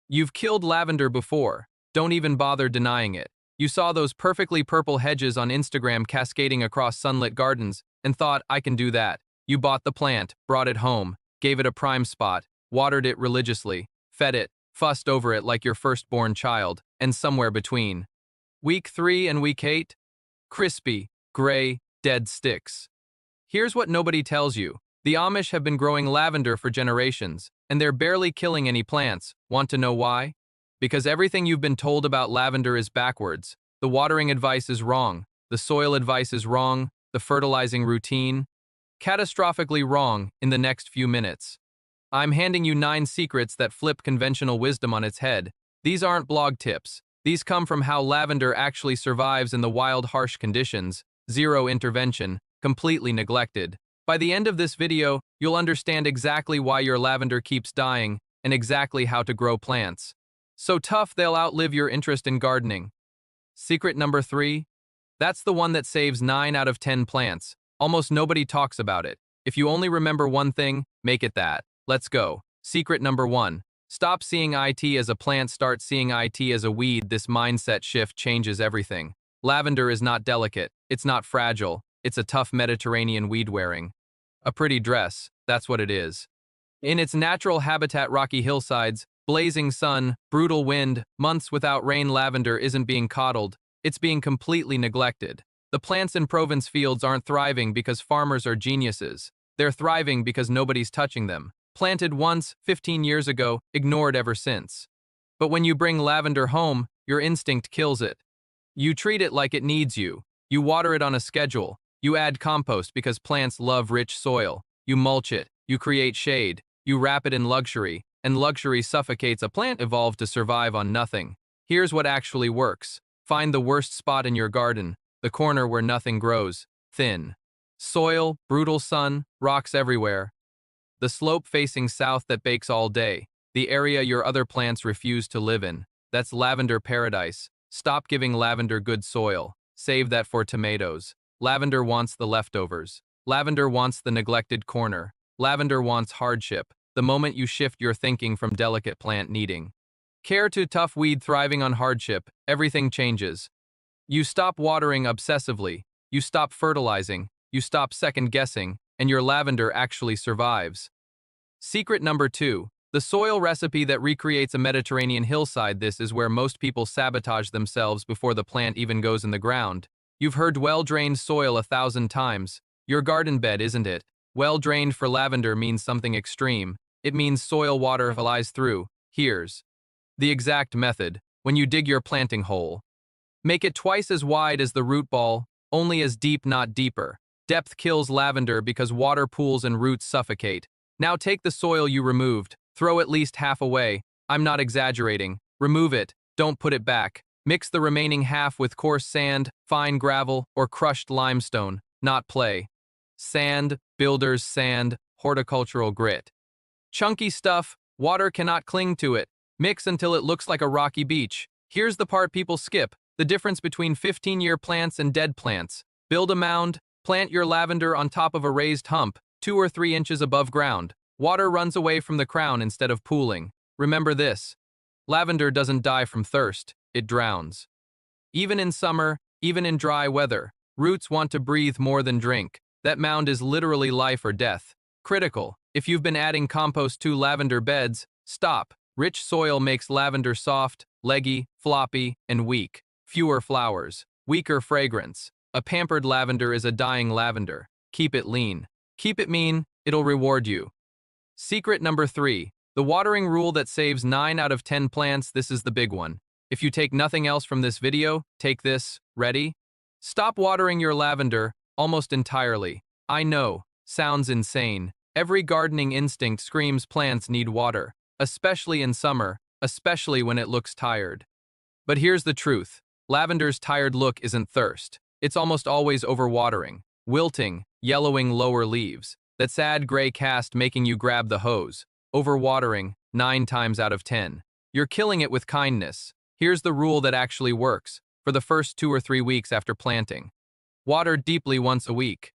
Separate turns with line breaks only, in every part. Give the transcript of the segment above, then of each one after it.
You've killed lavender before. Don't even bother denying it. You saw those perfectly purple hedges on Instagram cascading across sunlit gardens and thought, I can do that. You bought the plant, brought it home, gave it a prime spot, watered it religiously, fed it, fussed over it like your firstborn child, and somewhere between. Week 3 and week 8? Crispy, gray, dead sticks. Here's what nobody tells you. The Amish have been growing lavender for generations, and they're barely killing any plants. Want to know why? Because everything you've been told about lavender is backwards. The watering advice is wrong. The soil advice is wrong. The fertilizing routine, catastrophically wrong in the next few minutes. I'm handing you 9 secrets that flip conventional wisdom on its head. These aren't blog tips. These come from how lavender actually survives in the wild, harsh conditions. Zero intervention, completely neglected. By the end of this video, you'll understand exactly why your lavender keeps dying and exactly how to grow plants. So tough they'll outlive your interest in gardening. Secret number 3? That's the one that saves 9 out of 10 plants. Almost nobody talks about it. If you only remember one thing, make it that. Let's go. Secret number 1. Stop seeing IT as a plant, start seeing IT as a weed. This mindset shift changes everything. Lavender is not delicate. It's not fragile. It's a tough Mediterranean weed wearing a pretty dress. That's what it is. In its natural habitat, rocky hillsides, blazing sun, brutal wind, months without rain, lavender isn't being coddled. It's being completely neglected. The plants in Provence fields aren't thriving because farmers are geniuses. They're thriving because nobody's touching them. Planted once, 15 years ago, ignored ever since. But when you bring lavender home, your instinct kills it. You treat it like it needs you. You water it on a schedule. You add compost because plants love rich soil. You mulch it. You create shade. You wrap it in luxury. And luxury suffocates. A plant evolved to survive on nothing. Here's what actually works. Find the worst spot in your garden, the corner where nothing grows. Thin soil, brutal sun, rocks everywhere. The slope facing south that bakes all day. The area your other plants refuse to live in. That's lavender paradise. Stop giving lavender good soil. Save that for tomatoes. Lavender wants the leftovers. Lavender wants the neglected corner. Lavender wants hardship. The moment you shift your thinking from delicate plant needing care to tough weed thriving on hardship, everything changes. You stop watering obsessively. You stop fertilizing. You stop second-guessing, and your lavender actually survives. Secret number 2. The soil recipe that recreates a Mediterranean hillside. This is where most people sabotage themselves before the plant even goes in the ground. You've heard well-drained soil 1,000 times. Your garden bed, isn't it? Well-drained for lavender means something extreme. It means soil water flies through. Here's the exact method. When you dig your planting hole, make it twice as wide as the root ball, only as deep, not deeper. Depth kills lavender because water pools and roots suffocate. Now take the soil you removed, throw at least half away. I'm not exaggerating. Remove it, don't put it back. Mix the remaining half with coarse sand, fine gravel, or crushed limestone. Not play. Sand, builder's sand, horticultural grit. Chunky stuff, water cannot cling to it. Mix until it looks like a rocky beach. Here's the part people skip, the difference between 15-year plants and dead plants. Build a mound, plant your lavender on top of a raised hump, 2 or 3 inches above ground. Water runs away from the crown instead of pooling. Remember this. Lavender doesn't die from thirst, it drowns. Even in summer, even in dry weather, roots want to breathe more than drink. That mound is literally life or death. Critical. If you've been adding compost to lavender beds, stop. Rich soil makes lavender soft, leggy, floppy, and weak. Fewer flowers, weaker fragrance. A pampered lavender is a dying lavender. Keep it lean. Keep it mean, it'll reward you. Secret number 3. The watering rule that saves 9 out of 10 plants. This is the big one. If you take nothing else from this video, take this. Ready? Stop watering your lavender almost entirely. I know, sounds insane. Every gardening instinct screams plants need water. Especially in summer, especially when it looks tired. But here's the truth. Lavender's tired look isn't thirst. It's almost always overwatering, wilting, yellowing lower leaves. That sad gray cast making you grab the hose. Overwatering, 9 times out of 10. You're killing it with kindness. Here's the rule that actually works for the first 2 or 3 weeks after planting. Water deeply once a week.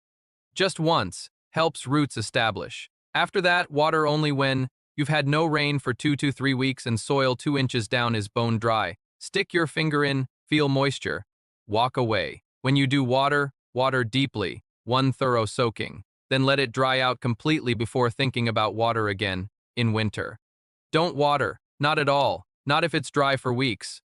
Just once helps roots establish. After that, water only when You've had no rain for 2 to 3 weeks and soil 2 inches down is bone dry. Stick your finger in, feel moisture. Walk away. When you do water, water deeply, one thorough soaking. Then let it dry out completely before thinking about water again, in winter. Don't water, not at all, not if it's dry for weeks.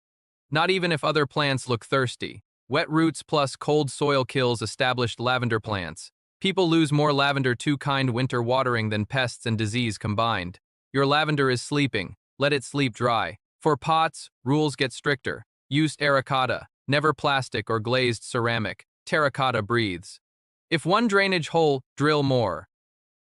Not even if other plants look thirsty. Wet roots plus cold soil kills established lavender plants. People lose more lavender two-kind winter watering than pests and disease combined. Your lavender is sleeping, let it sleep dry. For pots, rules get stricter. Use terracotta, never plastic or glazed ceramic. Terracotta breathes. If one drainage hole, drill more.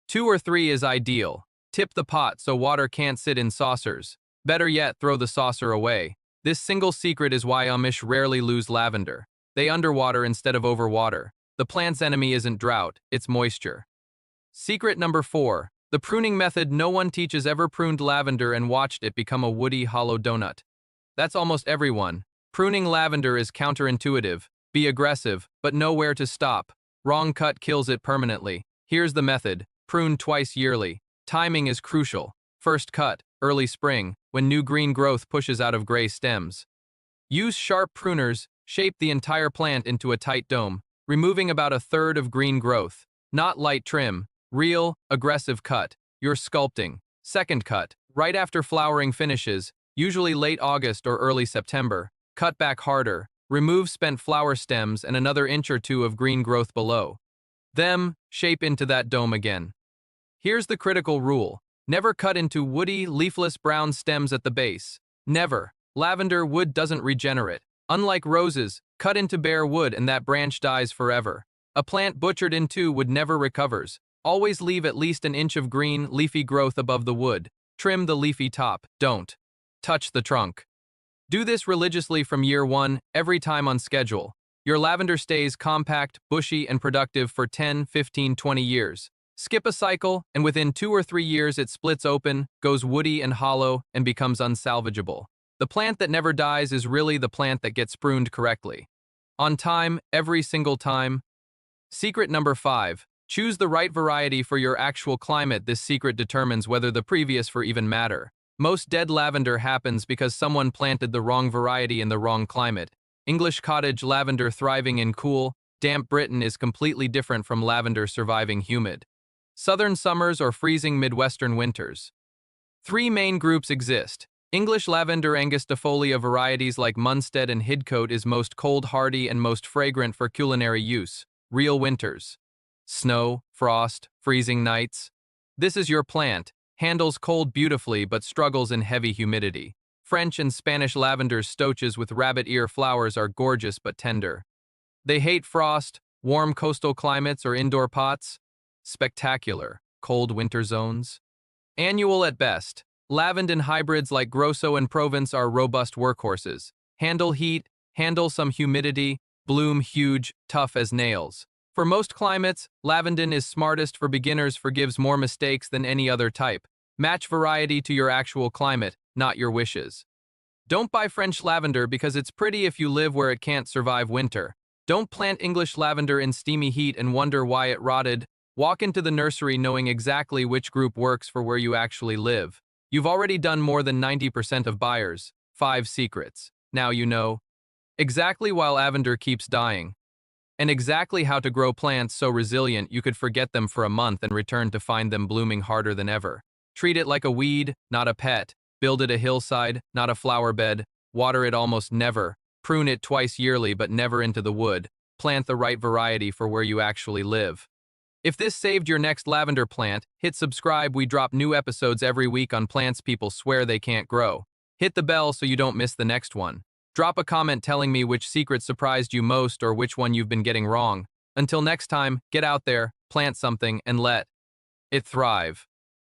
2 or 3 is ideal. Tip the pot so water can't sit in saucers. Better yet, throw the saucer away. This single secret is why Amish rarely lose lavender. They underwater instead of overwater. The plant's enemy isn't drought, it's moisture. Secret number 4. The pruning method. No one teaches ever pruned lavender and watched it become a woody, hollow donut. That's almost everyone. Pruning lavender is counterintuitive. Be aggressive, but know where to stop. Wrong cut kills it permanently. Here's the method. Prune twice yearly. Timing is crucial. First cut, early spring, when new green growth pushes out of gray stems. Use sharp pruners, shape the entire plant into a tight dome, removing about a third of green growth. Not light trim, real, aggressive cut. You're sculpting. Second cut, right after flowering finishes, usually late August or early September. Cut back harder. Remove spent flower stems and another inch or 2 of green growth below. Them, shape into that dome again. Here's the critical rule. Never cut into woody, leafless brown stems at the base. Never. Lavender wood doesn't regenerate. Unlike roses, cut into bare wood and that branch dies forever. A plant butchered in two wood never recovers. Always leave at least an inch of green, leafy growth above the wood. Trim the leafy top. Don't touch the trunk. Do this religiously from year 1, every time on schedule. Your lavender stays compact, bushy, and productive for 10, 15, 20 years. Skip a cycle, and within 2 or 3 years it splits open, goes woody and hollow, and becomes unsalvageable. The plant that never dies is really the plant that gets pruned correctly. On time, every single time. Secret number 5. Choose the right variety for your actual climate. This secret determines whether the previous for even matter. Most dead lavender happens because someone planted the wrong variety in the wrong climate. English cottage lavender thriving in cool, damp Britain is completely different from lavender surviving humid southern summers or freezing Midwestern winters. 3 main groups exist. English lavender angustifolia varieties like Munstead and Hidcote is most cold hardy and most fragrant for culinary use. Real winters. Snow, frost, freezing nights. This is your plant. Handles cold beautifully but struggles in heavy humidity. French and Spanish lavenders stoaches with rabbit ear flowers are gorgeous but tender. They hate frost, warm coastal climates or indoor pots. Spectacular, cold winter zones. Annual at best. Lavender hybrids like Grosso and Provence are robust workhorses. Handle heat, handle some humidity, bloom huge, tough as nails. For most climates, lavender is smartest. For beginners, forgives more mistakes than any other type. Match variety to your actual climate, not your wishes. Don't buy French lavender because it's pretty if you live where it can't survive winter. Don't plant English lavender in steamy heat and wonder why it rotted. Walk into the nursery knowing exactly which group works for where you actually live. You've already done more than 90% of buyers. 5 secrets. Now you know exactly why lavender keeps dying, and exactly how to grow plants so resilient you could forget them for a month and return to find them blooming harder than ever. Treat it like a weed, not a pet. Build it a hillside, not a flower bed. Water it almost never. Prune it twice yearly but never into the wood. Plant the right variety for where you actually live. If this saved your next lavender plant, hit subscribe. We drop new episodes every week on plants people swear they can't grow. Hit the bell so you don't miss the next one. Drop a comment telling me which secret surprised you most or which one you've been getting wrong. Until next time, get out there, plant something, and let it thrive.